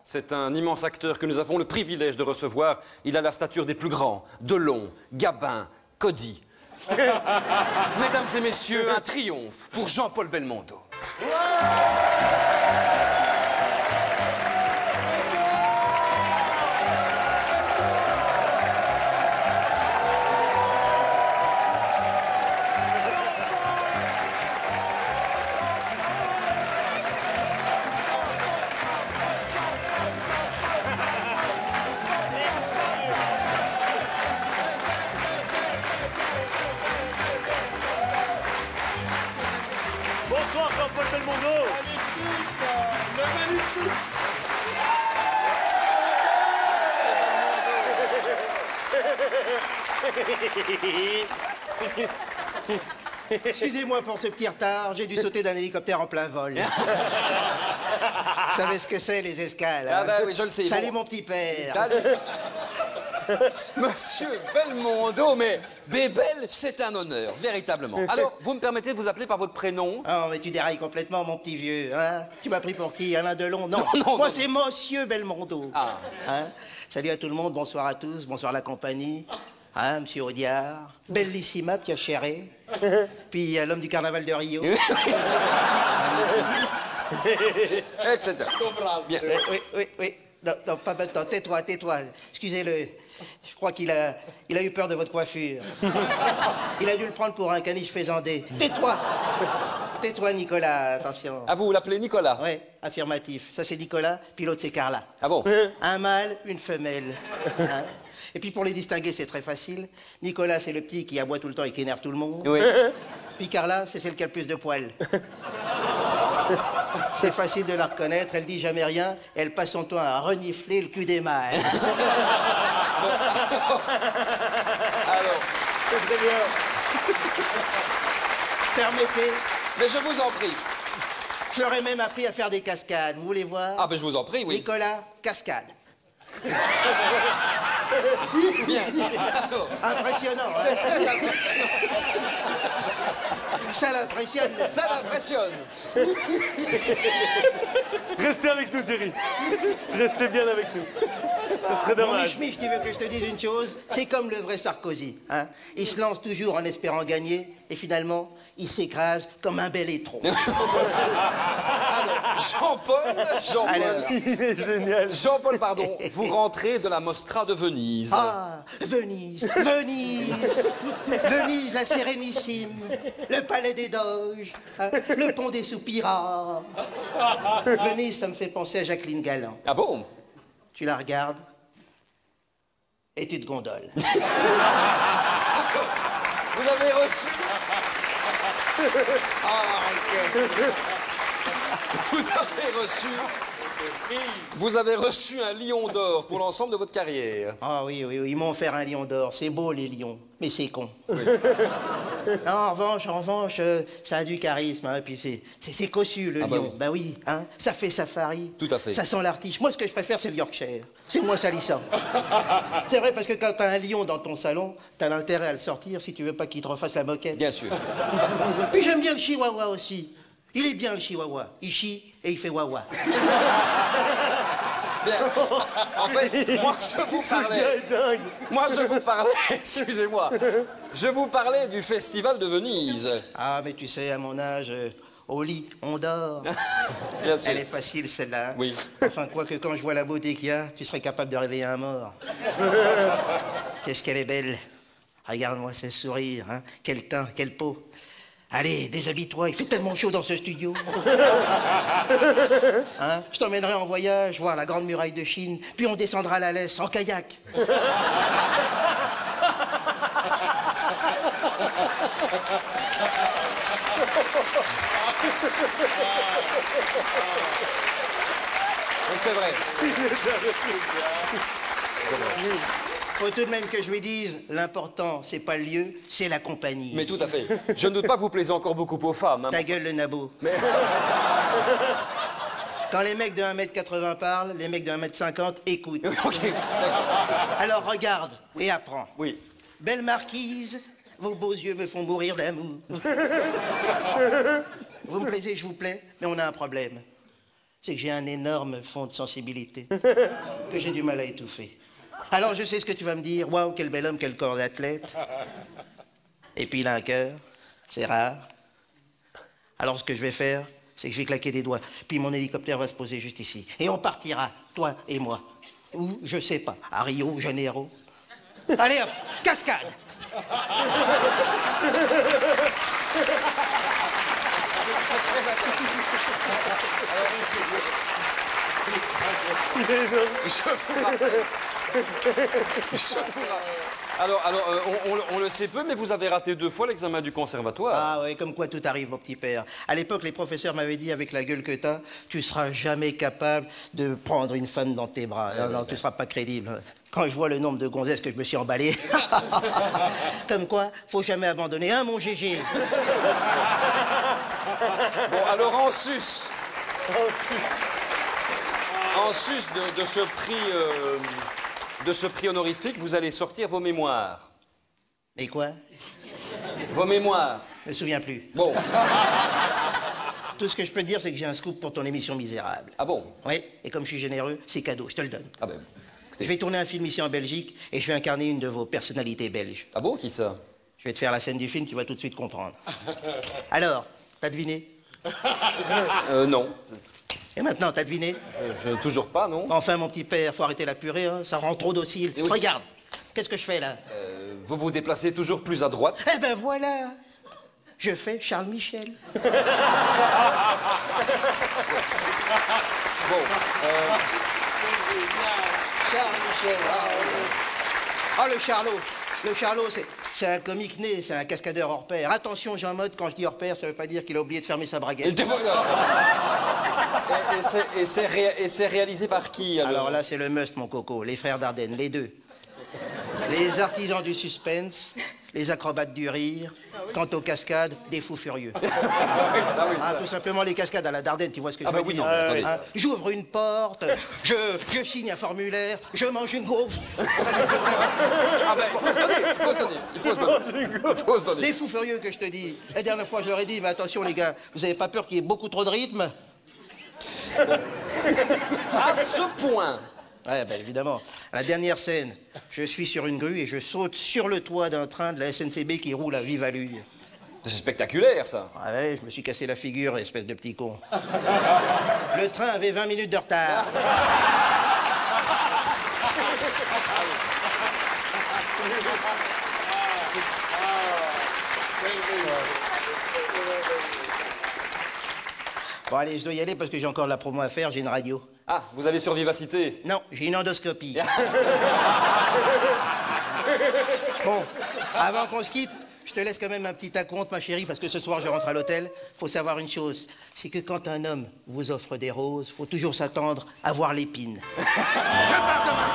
C'est un immense acteur que nous avons le privilège de recevoir. Il a la stature des plus grands. Delon, Gabin, Cody. Mesdames et messieurs, un triomphe pour Jean-Paul Belmondo. Bonsoir Jean-Paul Belmondo. Excusez-moi pour ce petit retard, j'ai dû sauter d'un hélicoptère en plein vol. Vous savez ce que c'est, les escales, hein? Ah bah oui, je le sais. Salut Bon. mon petit père. Salut. Monsieur Belmondo, mais Bébel, c'est un honneur, véritablement. Alors, vous me permettez de vous appeler par votre prénom? Oh, mais tu dérailles complètement, mon petit vieux, hein? Tu m'as pris pour qui? Alain Delon? Non, Non, moi non. c'est Monsieur Belmondo. Ah. Hein? Salut à tout le monde, bonsoir à tous, bonsoir la compagnie. Hein, Monsieur Audiard, Bellissima, Piacere, puis il y a l'homme du carnaval de Rio. Etc. Bien. Oui. Non, pas maintenant. Tais-toi. Excusez-le. Je crois qu'il a eu peur de votre coiffure. Il a dû le prendre pour un caniche faisandé. Tais-toi. Tais-toi, Nicolas. Attention. Ah, vous l'appelez Nicolas? Ouais, affirmatif. Ça, c'est Nicolas, puis l'autre, c'est Carla. Ah bon? Un mâle, une femelle. Hein? Et puis, pour les distinguer, c'est très facile. Nicolas, c'est le petit qui aboie tout le temps et qui énerve tout le monde. Oui. Puis Carla, c'est celle qui a le plus de poils. C'est facile de la reconnaître, elle dit jamais rien, elle passe son temps à renifler le cul des mâles. Alors, C'est très bien. Permettez, mais je vous en prie. je leur ai même appris à faire des cascades, vous voulez voir? Ah, ben je vous en prie, oui. Nicolas, cascade. Bien. Alors, Impressionnant, hein? c'est très impressionnant. Ça l'impressionne. Ça l'impressionne. Restez avec nous, Thierry. Restez bien avec nous. Ce serait Mon dommage. Mich, tu veux que je te dise une chose? C'est comme le vrai Sarkozy, hein? Il se lance toujours en espérant gagner, et finalement, il s'écrase comme un bel étron. Alors, Jean-Paul, Alors. Il est génial. Jean-Paul, pardon, vous rentrez de la Mostra de Venise. Ah, Venise, la Sérénissime, le palais des Doges, hein, le pont des Soupirats. Venise, ça me fait penser à Jacqueline Galland. Ah bon? Tu la regardes et tu te gondoles. Vous avez reçu... Vous avez reçu un lion d'or pour l'ensemble de votre carrière. Ah oui, ils m'ont offert un lion d'or. C'est beau, les lions, mais c'est con. Non, en revanche, ça a du charisme, hein, puis c'est cossu, le Ah bah lion. oui. Bah oui, hein, ça fait safari. Tout à fait. Ça sent l'artiche. Moi, ce que je préfère, c'est le Yorkshire. C'est moins salissant. C'est vrai, parce que quand t'as un lion dans ton salon, t'as l'intérêt à le sortir si tu veux pas qu'il te refasse la moquette. Bien sûr. Puis j'aime bien le chihuahua aussi. Il est bien, le chihuahua. Il chie et il fait wawa. Bien. En fait, moi, je vous parlais... Dingue. Moi, je vous parlais... Excusez-moi. Je vous parlais du Festival de Venise. Ah, mais tu sais, à mon âge, au lit, on dort. Bien sûr. Elle est facile, celle-là. Hein. Oui. Enfin, quoique quand je vois la beauté qu'il y a, tu serais capable de réveiller un mort. Qu'est-ce qu'elle est belle. Regarde-moi ce sourire, hein. Quel teint, quelle peau. Allez, déshabille-toi, il fait tellement chaud dans ce studio. Hein? Je t'emmènerai en voyage, voir la Grande Muraille de Chine, puis on descendra à la laisse en kayak. Donc c'est vrai. Faut tout de même que je lui dise, l'important, c'est pas le lieu, c'est la compagnie. Mais tout à fait. Je ne doute pas que vous plaisez encore beaucoup aux femmes. Hein. Ta gueule, le nabo. Mais... Quand les mecs de 1m80 parlent, les mecs de 1m50 écoutent. Ok. Alors regarde et apprends. Oui. Belle marquise, vos beaux yeux me font mourir d'amour. Vous me plaisez, je vous plais, mais on a un problème. c'est que j'ai un énorme fond de sensibilité que j'ai du mal à étouffer. Alors, je sais ce que tu vas me dire. Waouh, quel bel homme, quel corps d'athlète. Et puis, il a un cœur. C'est rare. Alors, ce que je vais faire, c'est que je vais claquer des doigts. Puis, mon hélicoptère va se poser juste ici. Et on partira, toi et moi. Ou, je sais pas, à Rio Janeiro. Allez, hop, cascade. Alors, on le sait peu, mais vous avez raté 2 fois l'examen du conservatoire. Ah ouais, comme quoi tout arrive, mon petit père. À l'époque, les professeurs m'avaient dit, avec la gueule que t'as, tu seras jamais capable de prendre une femme dans tes bras. Non, non, tu seras pas crédible. Quand je vois le nombre de gonzesses que je me suis emballé, comme quoi, faut jamais abandonner. Hein, mon GG? Bon, alors en sus de ce prix honorifique, vous allez sortir vos mémoires. Mais quoi? Vos mémoires. Je me souviens plus. Bon. Tout ce que je peux te dire, c'est que j'ai un scoop pour ton émission Misérable. Ah bon? Oui, et comme je suis généreux, c'est cadeau, je te le donne. Ah ben, écoutez. Je vais tourner un film ici en Belgique et je vais incarner une de vos personnalités belges. Ah bon, qui ça? Je vais te faire la scène du film, tu vas tout de suite comprendre. Alors, t'as deviné? Non. Et maintenant, t'as deviné? Toujours pas, non? Enfin, mon petit père, faut arrêter la purée, hein, ça rend trop docile. Oui. Regarde, qu'est-ce que je fais là? Vous vous déplacez toujours plus à droite. Eh ben voilà! Je fais Charles Michel. Bon. Charles Michel. Ah, le Charlot. Le Charlot, c'est un comique né, c'est un cascadeur hors pair. Attention, Jean Mode, quand je dis hors pair, ça veut pas dire qu'il a oublié de fermer sa braguette. Et c'est réalisé par qui, alors? Alors là, c'est le must, mon coco. Les frères Dardenne, les deux. Les artisans du suspense, les acrobates du rire. Quant aux cascades, des fous furieux. Ah, tout simplement les cascades à la Dardenne, tu vois ce que je veux oui, dire? non, attendez. Hein, j'ouvre une porte, je signe un formulaire, je mange une gaufre. Ah ben, il faut se donner. Des fous furieux que je te dis. La dernière fois, je leur ai dit, mais attention les gars, vous avez pas peur qu'il y ait beaucoup trop de rythme? À ce point. Ouais, ben évidemment. La dernière scène, je suis sur une grue et je saute sur le toit d'un train de la SNCB qui roule à vive allure. C'est spectaculaire, ça. Ah ouais, je me suis cassé la figure, espèce de petit con. Le train avait 20 minutes de retard. Bon, allez, je dois y aller parce que j'ai encore de la promo à faire, j'ai une radio. Ah, vous allez sur Vivacité? Non, j'ai une endoscopie. Bon, avant qu'on se quitte, je te laisse quand même un petit acompte, ma chérie, parce que ce soir, je rentre à l'hôtel. Faut savoir une chose, c'est que quand un homme vous offre des roses, faut toujours s'attendre à voir l'épine. Je pars demain.